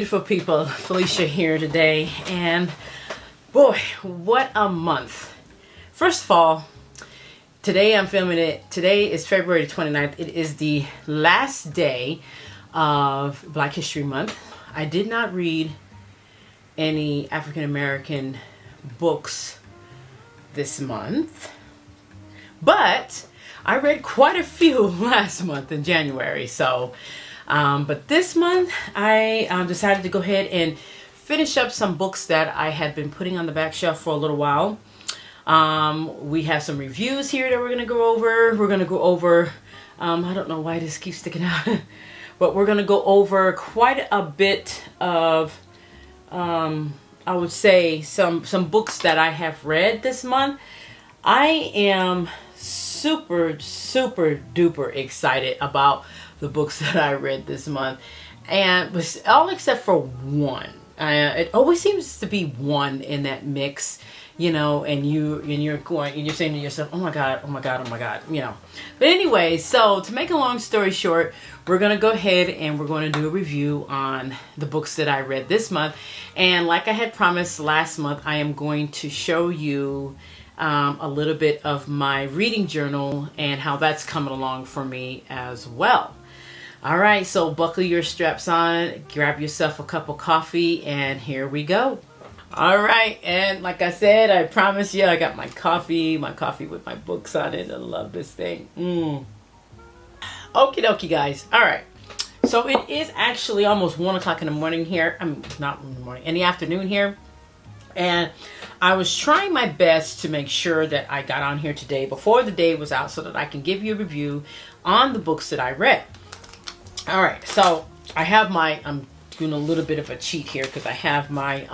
beautiful people, Felicia here today, and boy, what a month. First of all, today I'm filming it. Today is February 29th. It is the last day of Black History Month. I did not read any African American books this month, but I read quite a few last month in January. But this month I decided to go ahead and finish up some books that I had been putting on the back shelf for a little while. We have some reviews here that we're going to go over. We're going to go over, I don't know why this keeps sticking out, but we're going to go over quite a bit of, I would say some books that I have read this month. I am super duper excited about the books that I read this month, and was all except for one. It always seems to be one in that mix, you know, and you're saying to yourself, oh my god, you know. But anyway, so to make a long story short, we're gonna go ahead and we're going to do a review on the books that I read this month. And like I had promised last month, I am going to show you a little bit of my reading journal and how that's coming along for me as well. All right, so buckle your straps on, grab yourself a cup of coffee, and here we go. All right, and like I said, I promised you I got my coffee with my books on it. I love this thing. Okie dokie, guys. All right, so it is actually almost 1 o'clock in the morning here. Not in the morning, in the afternoon here. And I was trying my best to make sure that I got on here today before the day was out so that I can give you a review on the books that I read. All right, so I have I'm doing a little bit of a cheat here because I have my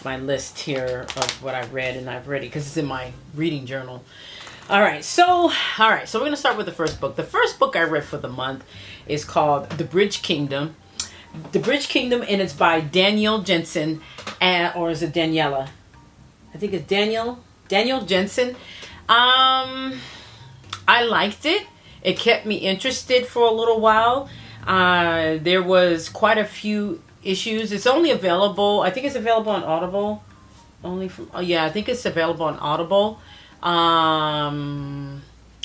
my list here of what I've read, and I've read it because it's in my reading journal. All right, so we're going to start with the first book. The first book I read for the month is called The Bridge Kingdom. The Bridge Kingdom, and it's by Daniel Jensen, or is it Daniela? I think it's Daniel Jensen. I liked it. It kept me interested for a little while. There was quite a few issues. It's only available, I think it's available on Audible. I think it's available on Audible.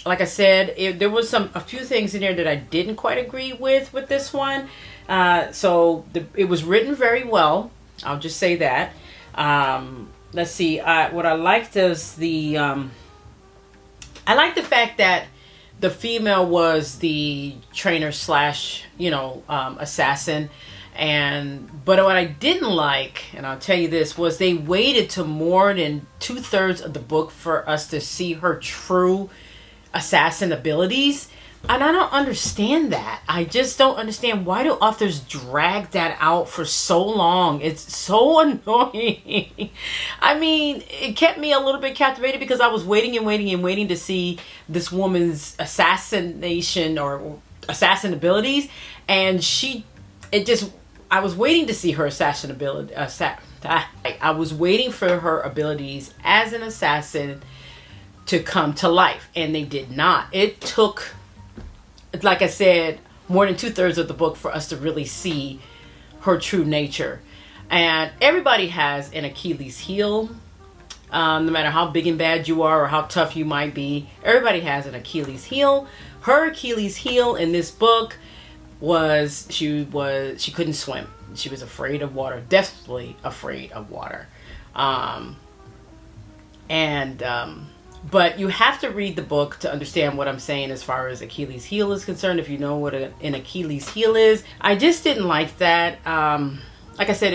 Like I said, there was a few things in there that I didn't quite agree with this one. It was written very well. I'll just say that. Let's see. What I liked is I like the fact that the female was the trainer / assassin. But what I didn't like, and I'll tell you this, was they waited to more than 2/3 of the book for us to see her true assassin abilities. And I don't understand that. I just don't understand, why do authors drag that out for so long? It's so annoying. I mean, it kept me a little bit captivated because I was waiting to see this woman's assassination or assassin abilities. And I was waiting to see her assassin ability. I was waiting for her abilities as an assassin to come to life, and they did not. It took, like I said, more than 2/3 of the book for us to really see her true nature. And everybody has an Achilles heel. No matter how big and bad you are or how tough you might be, everybody has an Achilles heel. Her Achilles heel in this book was she couldn't swim. She was afraid of water, definitely afraid of water. But you have to read the book to understand what I'm saying as far as Achilles heel is concerned, if you know what an Achilles heel is. I just didn't like that. Like I said,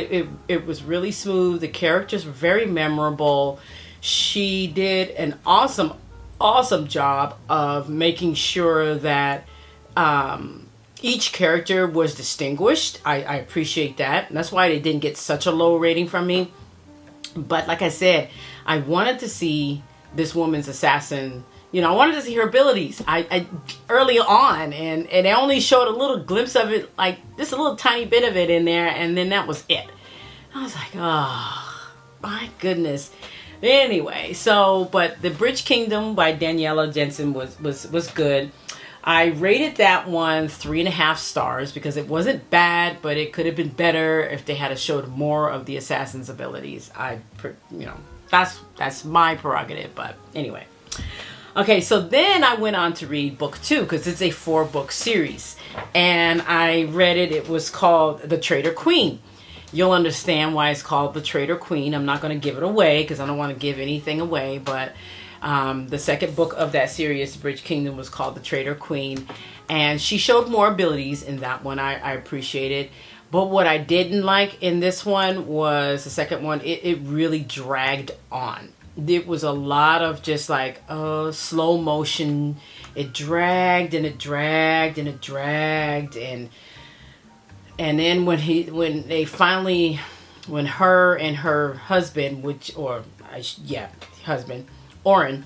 it was really smooth. The characters were very memorable. She did an awesome job of making sure that each character was distinguished. I appreciate that. And that's why they didn't get such a low rating from me. But like I said, I wanted to see this woman's assassin. I wanted to see her abilities. I early on, and they only showed a little glimpse of it, like just a little tiny bit of it in there, and then that was it. I was like, oh my goodness. Anyway, but The Bridge Kingdom by Daniela Jensen was good. I rated that one 3.5 stars because it wasn't bad, but it could have been better if they had showed more of the assassin's abilities. That's my prerogative, but anyway. Okay, so then I went on to read book 2 because it's a 4-book series, and I read it. It was called The Traitor Queen. You'll understand why it's called The Traitor Queen. I'm not going to give it away because I don't want to give anything away, but the second book of that series, The Bridge Kingdom, was called The Traitor Queen, and she showed more abilities in that one. I appreciated. But what I didn't like in this one was the second one. It really dragged on. It was a lot of just like slow motion. It dragged and it dragged and it dragged, and then when her and her husband, husband Oren,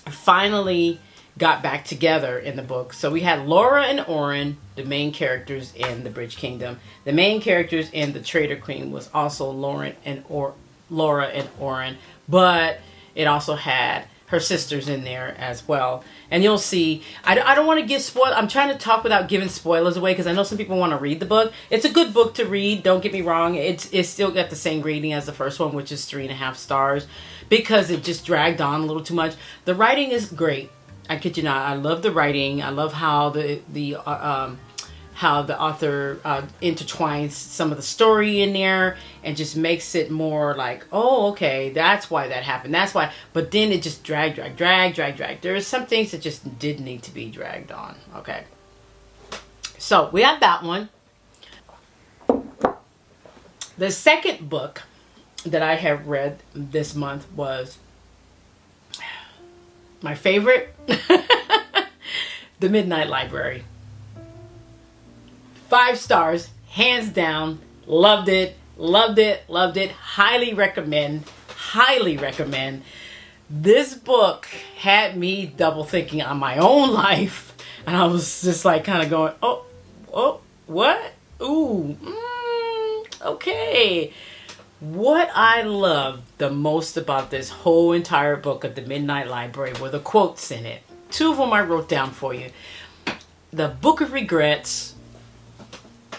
finally got back together in the book. So we had Laura and Oren, the main characters in The Bridge Kingdom. The main characters in The Traitor Queen was also Laura and Oren, but it also had her sisters in there as well. And you'll see, I don't want to give spoil. I'm trying to talk without giving spoilers away because I know some people want to read the book. It's a good book to read. Don't get me wrong. It's still got the same rating as the first one, which is 3.5 stars, because it just dragged on a little too much. The writing is great. I kid you not. I love the writing. I love how the author intertwines some of the story in there and just makes it more like, oh, okay, that's why that happened. That's why. But then it just dragged. There are some things that just did need to be dragged on. Okay. So we have that one. The second book that I have read this month was my favorite, The Midnight Library. 5 stars, hands down. Loved it. Highly recommend. This book had me double thinking on my own life, and I was just like kind of going, oh, what? Ooh, okay. What I loved the most about this whole entire book of The Midnight Library were the quotes in it. 2 of them I wrote down for you. The Book of Regrets.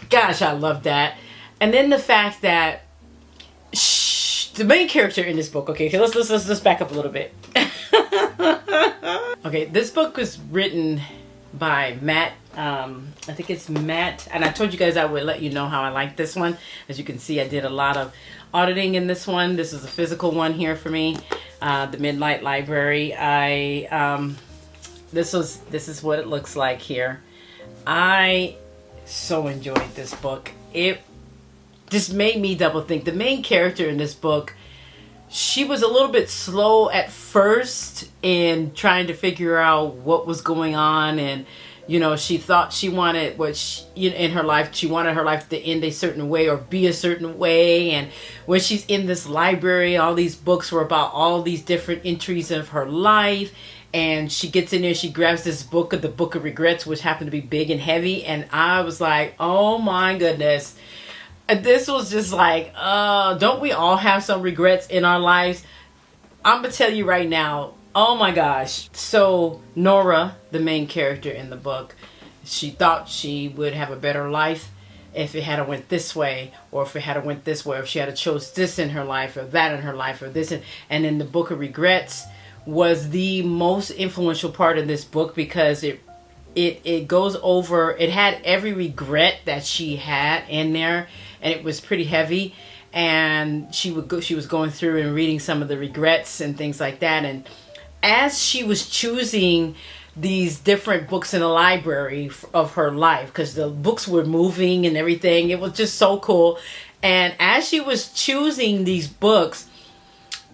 Gosh, I love that. And then the fact that the main character in this book. Okay, let's back up a little bit. Okay, this book was written by Matt. I think it's Matt. And I told you guys I would let you know how I like this one. As you can see, I did a lot of auditing in this one. This is a physical one here for me. The Midnight Library. This is what it looks like here. I so enjoyed this book. It just made me double think. The main character in this book, she was a little bit slow at first in trying to figure out what was going on, and she thought she wanted in her life. She wanted her life to end a certain way or be a certain way. And when she's in this library, all these books were about all these different entries of her life. And she gets in there, she grabs this book of the Book of Regrets, which happened to be big and heavy. And I was like, oh my goodness. This was just like, don't we all have some regrets in our lives? I'm going to tell you right now, oh my gosh. So Nora, the main character in the book, she thought she would have a better life if it had went this way, or if it had went this way, or if she had chose this in her life, or that in her life, or this. And then the Book of Regrets was the most influential part of this book because it goes over, it had every regret that she had in there, and it was pretty heavy. And she was going through and reading some of the regrets and things like that. And as she was choosing these different books in the library of her life, because the books were moving and everything, it was just so cool. And as she was choosing these books,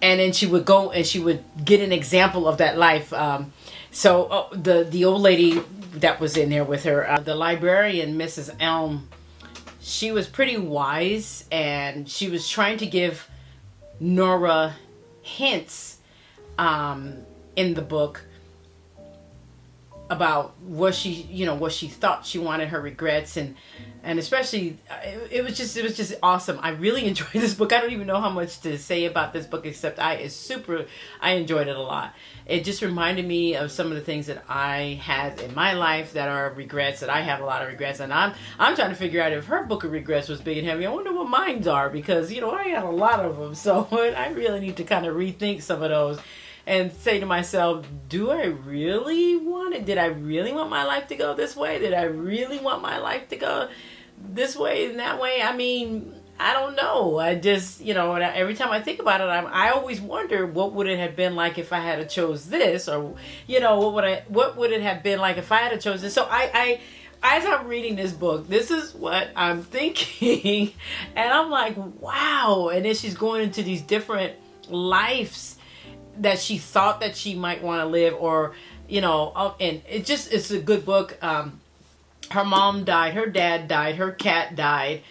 and then she would go and she would get an example of that life. The old lady that was in there with her, the librarian, Mrs. Elm, she was pretty wise, and she was trying to give Nora hints in the book about what what she thought she wanted, her regrets, and especially it was just awesome. I really enjoyed this book. I don't even know how much to say about this book except I enjoyed it a lot. It just reminded me of some of the things that I had in my life that are regrets, that I have a lot of regrets, and I'm trying to figure out if her book of regrets was big and heavy. I wonder what mine are, because I had a lot of them, so I really need to kind of rethink some of those and say to myself, do I really want it? Did I really want my life to go this way? Did I really want my life to go this way and that way? I mean, I don't know. I just, every time I think about it, I always wonder what would it have been like if I had chose this, or, what would it have been like if I had chose this? So I as I'm reading this book, this is what I'm thinking, and I'm like, wow. And then she's going into these different lives that she thought that she might want to live, or and it's a good book. Her mom died, her dad died, her cat died,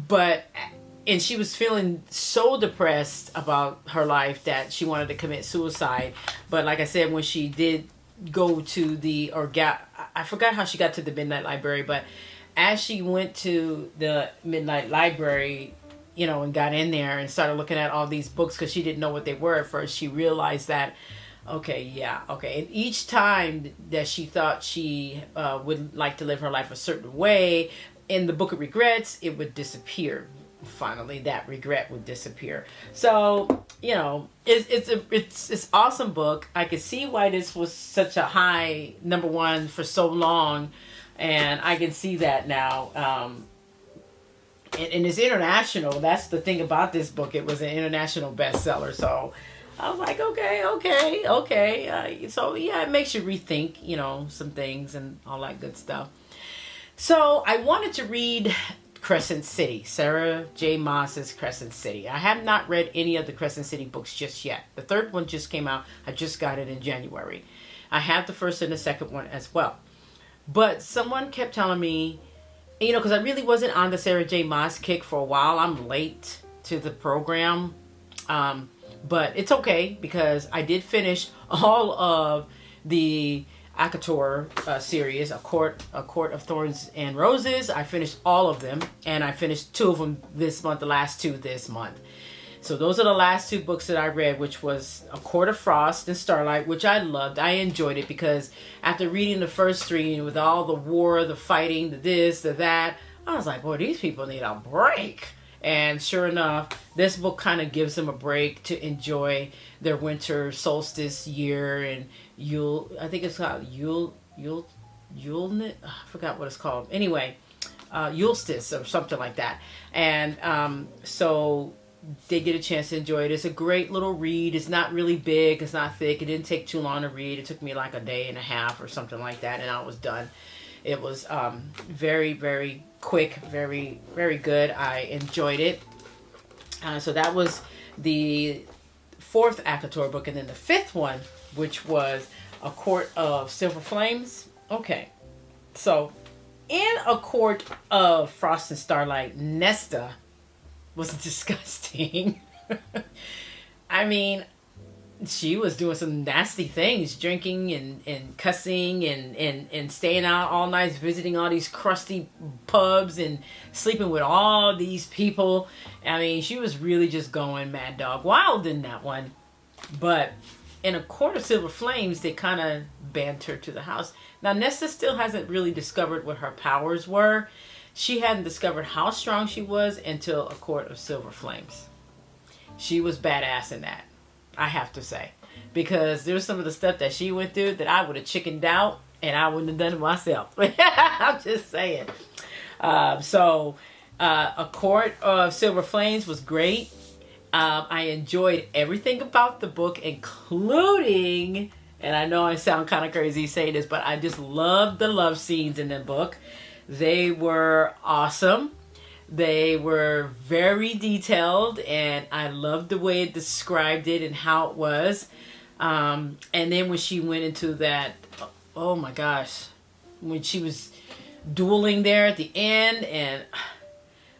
and she was feeling so depressed about her life that she wanted to commit suicide. But like I said, when she did go to I forgot how she got to the Midnight Library, but as she went to the Midnight Library, and got in there and started looking at all these books, because she didn't know what they were at first, she realized that, okay. And each time that she thought she would like to live her life a certain way, in the Book of Regrets, it would disappear. Finally, that regret would disappear. So, it's awesome book. I could see why this was such a high number one for so long, and I can see that now. And it's international. That's the thing about this book. It was an international bestseller. So I was like, okay. So yeah, it makes you rethink, some things and all that good stuff. So I wanted to read Crescent City, Sarah J. Maas's Crescent City. I have not read any of the Crescent City books just yet. The third one just came out. I just got it in January. I have the first and the second one as well. But someone kept telling me, because I really wasn't on the Sarah J. Maas kick for a while. I'm late to the program. But it's okay, because I did finish all of the ACOTAR series, A Court of Thorns and Roses. I finished all of them, and I finished 2 of them this month, the last 2 this month. So those are the last 2 books that I read, which was A Court of Frost and Starlight, which I loved. I enjoyed it because after reading the first 3, with all the war, the fighting, the this, the that, I was like, boy, these people need a break. And sure enough, this book kind of gives them a break to enjoy their winter solstice year and Yule. I think it's called Yule. I forgot what it's called. Anyway, Yulestice or something like that. And so they get a chance to enjoy it. It's a great little read. It's not really big. It's not thick. It didn't take too long to read. It took me like a day and a half or something like that, and I was done. It was very, very quick, very, very good. I enjoyed it. So that was the 4th ACOTAR book. And then the 5th one, which was A Court of Silver Flames. Okay. So in A Court of Frost and Starlight, Nesta was disgusting. I mean, she was doing some nasty things, drinking and cussing and staying out all night, visiting all these crusty pubs and sleeping with all these people. I mean, she was really just going mad dog wild in that one. But in A Court of Silver Flames, they kind of banned her to the house. Now, Nesta still hasn't really discovered what her powers were. She hadn't discovered how strong she was until A Court of Silver Flames. She was badass in that, I have to say. Because there's some of the stuff that she went through that I would have chickened out and I wouldn't have done it myself. I'm just saying. So A Court of Silver Flames was great. I enjoyed everything about the book, including, and I know I sound kind of crazy saying this, but I just loved the love scenes in the book. They were awesome. They were very detailed, and I loved the way it described it and how it was. And then when she went into that, oh my gosh, when she was dueling there at the end, and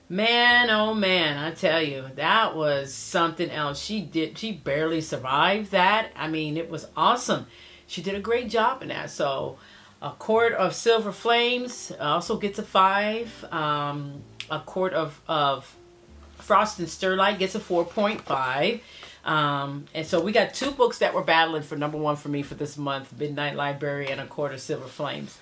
man, oh man, I tell you, that was something else. She barely survived that. I mean, it was awesome. She did a great job in that. So A Quart of Silver Flames also gets a 5. A Quart of Frost and Starlight gets a 4.5. And so we got 2 books that were battling for number 1 for me for this month: Midnight Library and A Quart of Silver Flames.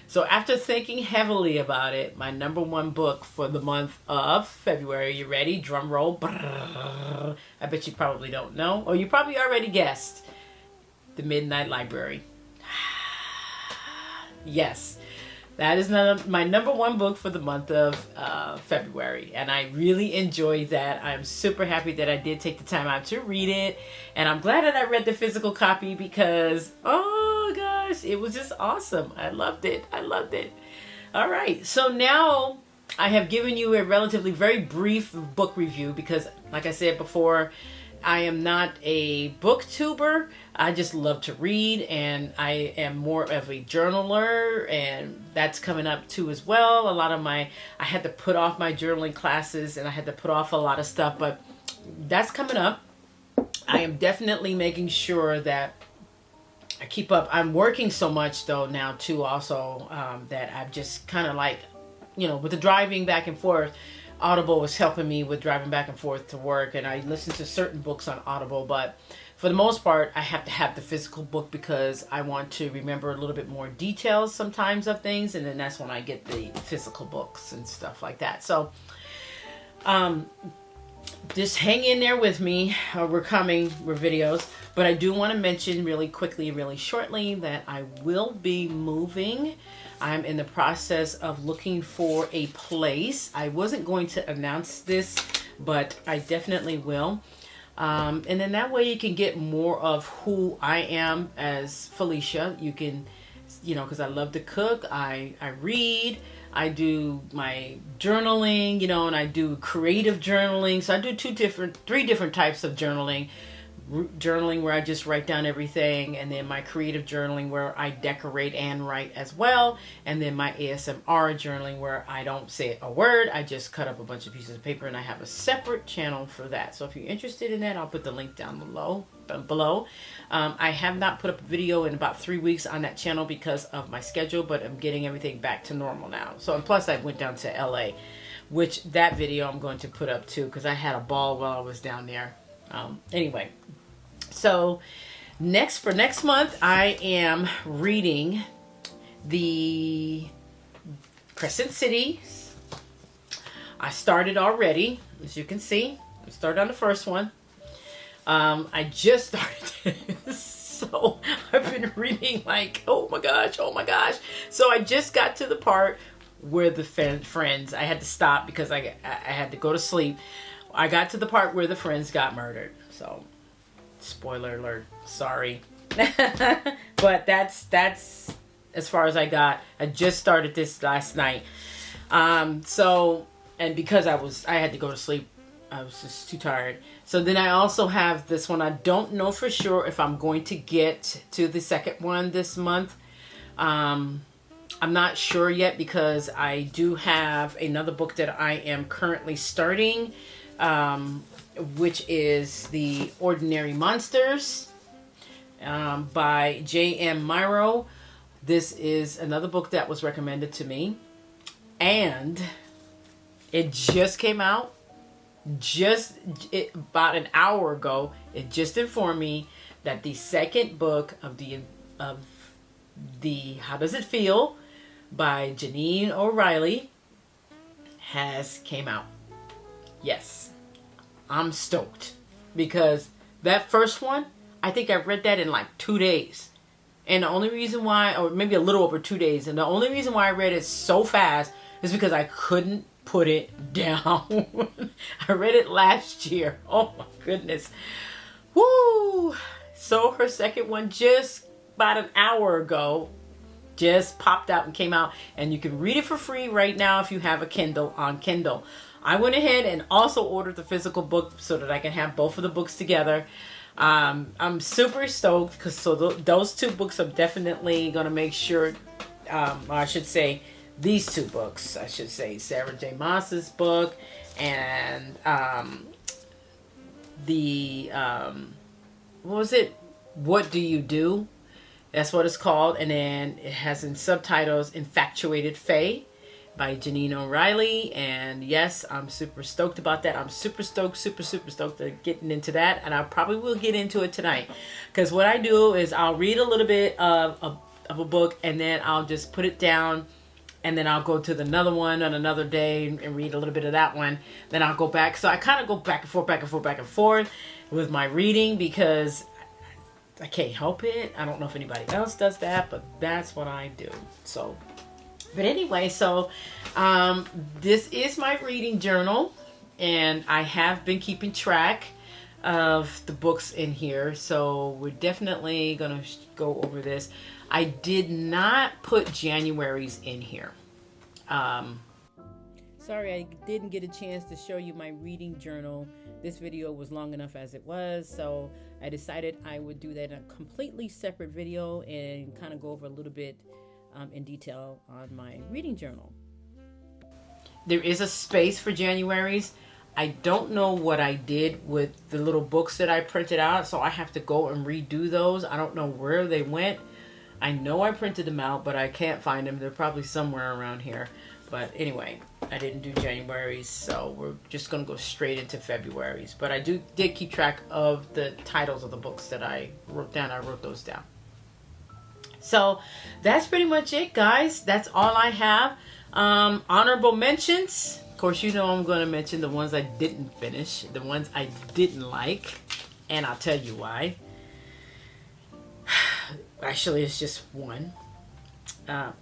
So after thinking heavily about it, my number 1 book for the month of February, you ready? Drum roll. Brrr. I bet you probably don't know, or you probably already guessed. The Midnight Library. Yes, that is my number 1 book for the month of February, and I really enjoyed that. I'm super happy that I did take the time out to read it, and I'm glad that I read the physical copy because, oh gosh, it was just awesome. I loved it. I loved it. All right, so now I have given you a relatively very brief book review because, like I said before, I am not a booktuber. I just love to read, and I am more of a journaler, and that's coming up too as well. I had to put off my journaling classes, and I had to put off a lot of stuff, but that's coming up. I am definitely making sure that I keep up. I'm working so much though now too also, that I've just kind of like, with the driving back and forth, Audible was helping me with driving back and forth to work, and I listen to certain books on Audible, but for the most part, I have to have the physical book because I want to remember a little bit more details sometimes of things, and then that's when I get the physical books and stuff like that. So, just hang in there with me. We're videos, but I do want to mention really quickly, really shortly, that I will be moving. I'm in the process of looking for a place. I wasn't going to announce this, but I definitely will. And then that way you can get more of who I am as Felicia. You can, because I love to cook, I read, I do my journaling, and I do creative journaling. So I do 3 different types of journaling. Journaling where I just write down everything, and then my creative journaling where I decorate and write as well, and then my ASMR journaling where I don't say a word, I just cut up a bunch of pieces of paper, and I have a separate channel for that. So if you're interested in that, I'll put the link down below. I have not put up a video in about 3 weeks on that channel because of my schedule, but I'm getting everything back to normal now. So, and plus I went down to LA, which that video I'm going to put up too because I had a ball while I was down there. Anyway, so for next month, I am reading the Crescent City. I started already, as you can see. I started on the first one. I just started this, so I've been reading like, oh my gosh. So I just got to the part where the friends, I had to stop because I had to go to sleep. I got to the part where the friends got murdered. So, spoiler alert. Sorry. But that's as far as I got. I just started this last night. So, and because I had to go to sleep, I was just too tired. So then I also have this one. I don't know for sure if I'm going to get to the second one this month. I'm not sure yet because I do have another book that I am currently starting, which is The Ordinary Monsters by J.M. Myro. This is another book that was recommended to me, and it just came out about an hour ago. It just informed me that the second book of the How Does It Feel by Janine O'Reilly has came out. Yes, I'm stoked because that first one, I think I read that in like 2 days. And the only reason why, or maybe a little over 2 days, and the only reason why I read it so fast is because I couldn't put it down. I read it last year. Oh my goodness. Woo! So her second one just about an hour ago just popped out and came out, and you can read it for free right now if you have a Kindle on Kindle. I went ahead and also ordered the physical book so that I can have both of the books together. I'm super stoked because those 2 books I'm definitely going to make sure, I should say these 2 books, I should say Sarah J. Maas's book and what was it? What Do You Do? That's what it's called. And then it has in subtitles Infatuated Fae by Janine O'Reilly. And yes, I'm super stoked about that. I'm super stoked at getting into that. And I probably will get into it tonight. Because what I do is I'll read a little bit of a book, and then I'll just put it down. And then I'll go to another one on another day and read a little bit of that one. Then I'll go back. So I kind of go back and forth with my reading, because I can't help it. I don't know if anybody else does that, but that's what I do. So, but anyway, so this is my reading journal, and I have been keeping track of the books in here. So we're definitely going to go over this. I did not put January's in here. Sorry, I didn't get a chance to show you my reading journal. This video was long enough as it was, so I decided I would do that in a completely separate video and kind of go over a little bit in detail on my reading journal. There is a space for January's. I don't know what I did with the little books that I printed out, so I have to go and redo those. I don't know where they went. I know I printed them out, but I can't find them. They're probably somewhere around here. But anyway, I didn't do January's, so we're just going to go straight into February's. But I did keep track of the titles of the books that I wrote down. I wrote those down. So that's pretty much it, guys. That's all I have. Honorable mentions. Of course, you know I'm going to mention the ones I didn't finish, the ones I didn't like, and I'll tell you why. Actually, it's just one.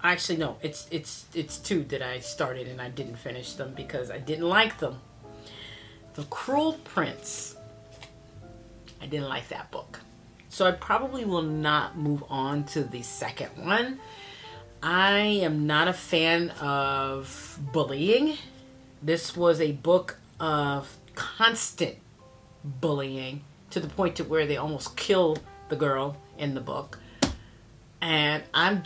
Actually, no, it's two that I started and I didn't finish them because I didn't like them. The Cruel Prince. I didn't like that book. So I probably will not move on to the second one. I am not a fan of bullying. This was a book of constant bullying to the point to where they almost kill the girl in the book. And I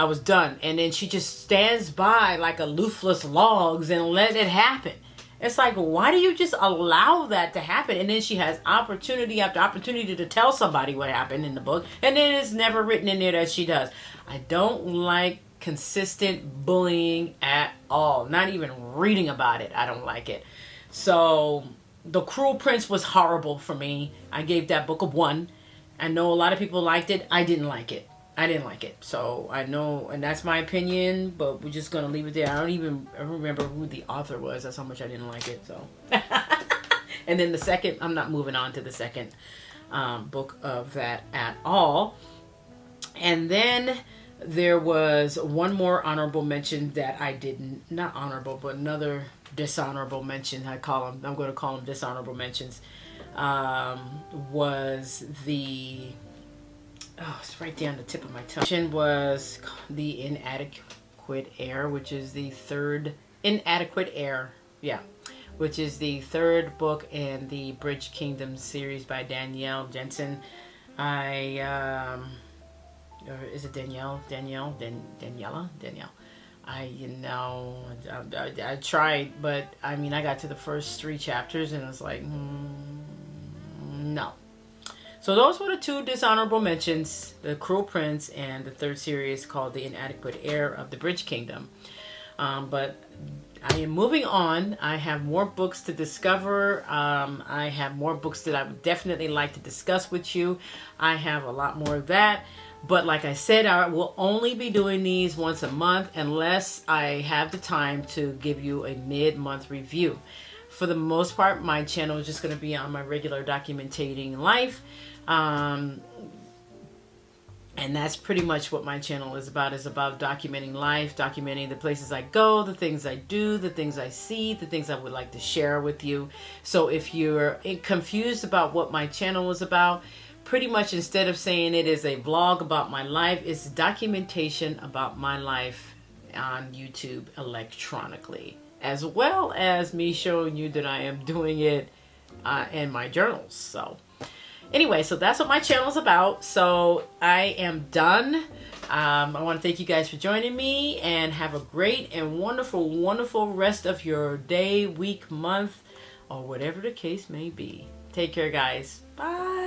was done. And then she just stands by like a loofless logs and let it happen. It's like, why do you just allow that to happen? And then she has opportunity after opportunity to tell somebody what happened in the book. And then it's never written in there that she does. I don't like consistent bullying at all. Not even reading about it. I don't like it. So The Cruel Prince was horrible for me. I gave that book a 1. I know a lot of people liked it. I didn't like it. So I know, and that's my opinion, but we're just going to leave it there. I don't even remember who the author was. That's how much I didn't like it. So, and then the second, I'm not moving on to the second book of that at all. And then there was one more honorable mention that I didn't, not honorable, but another dishonorable mention. I'm going to call them dishonorable mentions. Was the it's right there on the tip of my tongue. Was The Inadequate Heir, which is the third Inadequate Heir, which is the third book in the Bridge Kingdom series by Danielle Jensen. Danielle. I tried, but I mean, I got to the first 3 chapters and I was like, no. So those were the 2 dishonorable mentions, The Cruel Prince and the third series called The Inadequate Heir of the Bridge Kingdom. But I am moving on. I have more books to discover. I have more books that I would definitely like to discuss with you. I have a lot more of that. But like I said, I will only be doing these once a month unless I have the time to give you a mid-month review. For the most part, my channel is just going to be on my regular documenting life. And that's pretty much what my channel is about documenting life, documenting the places I go, the things I do, the things I see, the things I would like to share with you. So if you're confused about what my channel is about, pretty much instead of saying it is a vlog about my life, it's documentation about my life on YouTube electronically, as well as me showing you that I am doing it in my journals. So anyway, so that's what my channel is about. So I am done. I want to thank you guys for joining me, and have a great and wonderful, wonderful rest of your day, week, month, or whatever the case may be. Take care, guys. Bye.